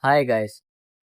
Hi guys.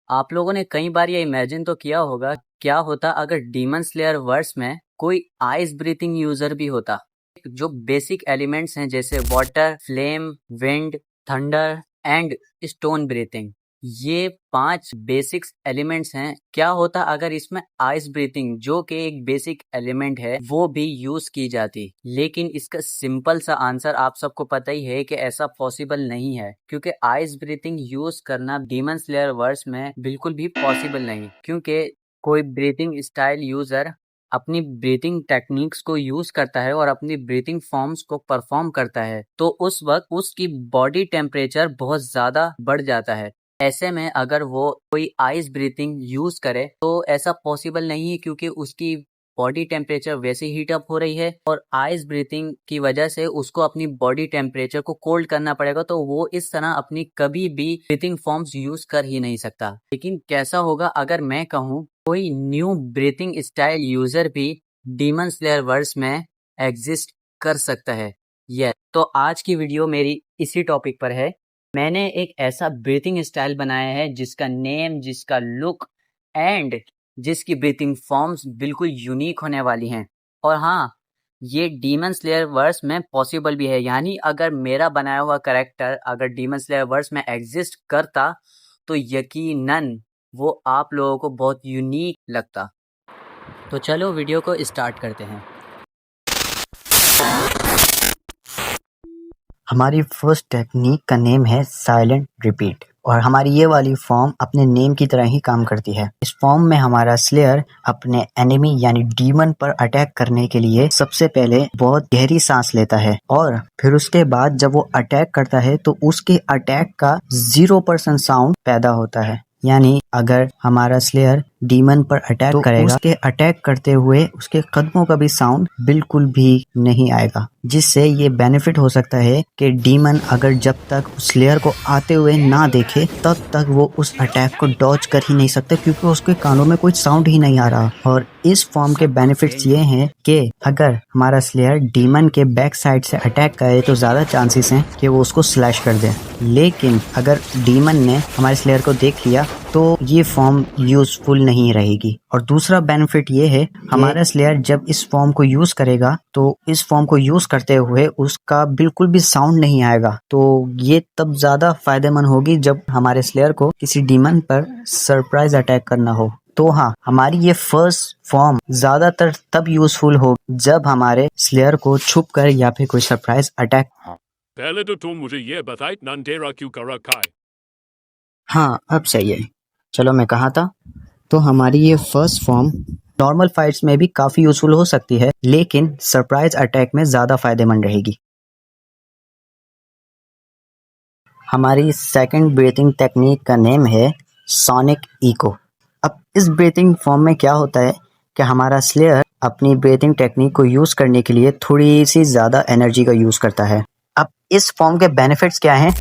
आप लोगों ने कई बार ये इमेजिन तो किया होगा क्या होता अगर डीमन स्लेयर वर्स में कोई आइस ब्रीथिंग यूजर भी होता। जो बेसिक एलिमेंट्स हैं जैसे water, flame, wind, thunder and stone breathing, ये 5 बेसिक्स एलिमेंट्स हैं। क्या होता अगर इसमें आइस ब्रीथिंग जो कि एक बेसिक एलिमेंट है वो भी यूज की जाती। लेकिन इसका सिंपल सा आंसर आप सबको पता ही है कि ऐसा पॉसिबल नहीं है, क्योंकि आइस ब्रीथिंग यूज करना डीमन स्लेयर वर्स में बिल्कुल भी पॉसिबल नहीं। क्योंकि कोई ब्रीथिंग स्टाइल यूजर अपनी ब्रीथिंग टेक्निक्स को यूज करता है और अपनी ब्रीथिंग फॉर्म्स को परफॉर्म करता है, तो उस वक्त उसकी बॉडी टेम्परेचर बहुत ज्यादा बढ़ जाता है। ऐसे में अगर वो कोई आइस ब्रीथिंग यूज करे तो ऐसा पॉसिबल नहीं है, क्योंकि उसकी बॉडी टेम्परेचर वैसे हीट अप हो रही है और आइस ब्रीथिंग की वजह से उसको अपनी बॉडी टेम्परेचर को कोल्ड करना पड़ेगा, तो वो इस तरह अपनी कभी भी ब्रीथिंग फॉर्म्स यूज कर ही नहीं सकता। लेकिन कैसा होगा अगर मैं कहूँ कोई न्यू ब्रीथिंग स्टाइल यूजर भी डीमन स्लेयर वर्स में एग्जिस्ट कर सकता है। तो आज की वीडियो मेरी इसी टॉपिक पर है। मैंने एक ऐसा ब्रीथिंग स्टाइल बनाया है जिसका नेम, जिसका लुक एंड जिसकी ब्रीथिंग फॉर्म्स बिल्कुल यूनिक होने वाली हैं। और हाँ, ये डीमन स्लेयर वर्स में पॉसिबल भी है। यानी अगर मेरा बनाया हुआ कैरेक्टर अगर डीमन स्लेयर वर्स में एग्जिस्ट करता तो यकीनन वो आप लोगों को बहुत यूनिक लगता। तो चलो वीडियो को स्टार्ट करते हैं। हमारी फर्स्ट टेक्निक का नेम है साइलेंट रिपीट और हमारी ये वाली फॉर्म अपने नेम की तरह ही काम करती है। इस फॉर्म में हमारा स्लेयर अपने एनिमी यानी डीमन पर अटैक करने के लिए सबसे पहले बहुत गहरी सांस लेता है और फिर उसके बाद जब वो अटैक करता है तो उसके अटैक का 0% साउंड पैदा होता है। यानी अगर हमारा स्लेयर डीमन पर अटैक करेगा, उसके अटैक करते हुए उसके कदमों का भी साउंड बिल्कुल भी नहीं आएगा, जिससे ये बेनिफिट हो सकता है कि डीमन अगर जब तक स्लेयर को आते हुए ना देखे तब तक वो उस अटैक को डॉज कर ही नहीं सकते, क्योंकि उसके कानों में कोई साउंड ही नहीं आ रहा। और इस फॉर्म के बेनिफिट्स ये हैं कि अगर हमारा स्लेयर डीमन के बैक साइड से अटैक करे तो ज्यादा चांसेस हैं कि वो उसको स्लैश कर दे। लेकिन अगर डीमन ने हमारे स्लेयर को देख लिया तो ये फॉर्म यूजफुल नहीं रहेगी। और दूसरा बेनिफिट ये है, हमारा स्लेयर जब इस फॉर्म को यूज करेगा तो इस फॉर्म को यूज करते हुए उसका बिल्कुल भी साउंड नहीं आएगा। तो ये तब ज्यादा फायदेमंद होगी जब हमारे स्लेयर को किसी डीमन पर सरप्राइज अटैक करना हो। तो हाँ, हमारी ये फर्स्ट फॉर्म ज्यादातर तब यूजफुल हो जब हमारे स्लेयर को छुप कर या फिर कोई सरप्राइज अटैक। पहले तो तुम मुझे ये बताओ नंदेरा क्यों कर रखा है? हाँ, अब सही है। चलो मैं कहा था, तो हमारी ये फर्स्ट फॉर्म नॉर्मल फाइट्स में भी काफी यूजफुल हो सकती है, लेकिन सरप्राइज अटैक में ज्यादा फायदेमंद रहेगी। हमारी सेकंड ब्रीथिंग टेक्निक का नेम है सोनिक इको। अब इस ब्रीथिंग फॉर्म में क्या होता है कि हमारा स्लेयर अपनी ब्रीथिंग टेक्निक को यूज करने के लिए थोड़ी सी ज्यादा एनर्जी का यूज करता है। अब इस फॉर्म के बेनिफिट्स क्या हैं?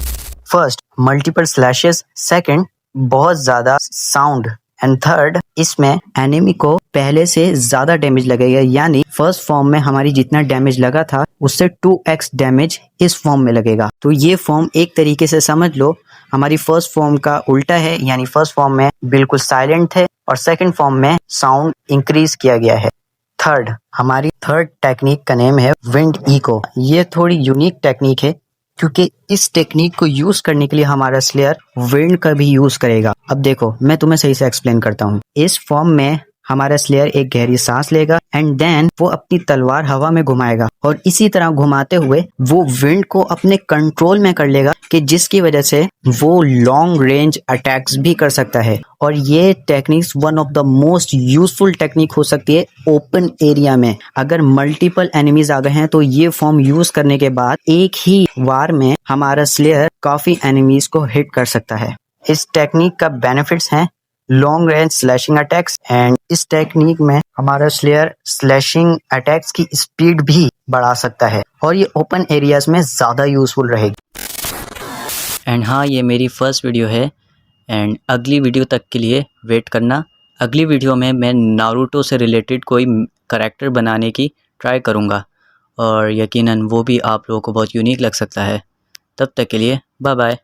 First, multiple slashes. सेकंड, बहुत ज्यादा साउंड। एंड थर्ड, इसमें एनिमी को पहले से ज्यादा डैमेज लगेगा। यानी फर्स्ट फॉर्म में हमारी जितना डैमेज लगा था उससे 2x डैमेज इस फॉर्म में लगेगा। तो ये फॉर्म एक तरीके से समझ लो हमारी फर्स्ट फॉर्म का उल्टा है। यानी फर्स्ट फॉर्म में बिल्कुल साइलेंट थे और सेकंड फॉर्म में साउंड इंक्रीज किया गया है। थर्ड, हमारी थर्ड टेक्निक का नेम है विंड इको। ये थोड़ी यूनिक टेक्निक है क्योंकि इस टेक्निक को यूज करने के लिए हमारा स्लेयर विंड का भी यूज करेगा। अब देखो, मैं तुम्हें सही से एक्सप्लेन करता हूँ। इस फॉर्म में हमारा स्लेयर एक गहरी सांस लेगा एंड देन वो अपनी तलवार हवा में घुमाएगा और इसी तरह घुमाते हुए वो विंड को अपने कंट्रोल में कर लेगा, कि जिसकी वजह से वो लॉन्ग रेंज अटैक्स भी कर सकता है। और ये techniques one of the most useful technique हो सकती है ओपन एरिया में। अगर मल्टीपल एनिमीज आ गए हैं तो ये फॉर्म यूज करने के बाद एक ही वार में हमारा स्लेयर काफी एनिमीज को हिट कर सकता है। इस टेक्निक का बेनिफिट्स हैं long range slashing attacks, and इस टेक्निक में हमारा स्लेयर स्लैशिंग अटैक्स की स्पीड भी बढ़ा सकता है और ये ओपन एरियाज में ज्यादा यूजफुल रहेगी। एंड हाँ, ये मेरी फर्स्ट वीडियो है एंड अगली वीडियो तक के लिए वेट करना। अगली वीडियो में मैं नारुतो से रिलेटेड कोई करैक्टर बनाने की ट्राई करूँगा और यकीनन वो भी आप लोगों को बहुत यूनिक लग सकता है। तब तक के लिए बाय बाय।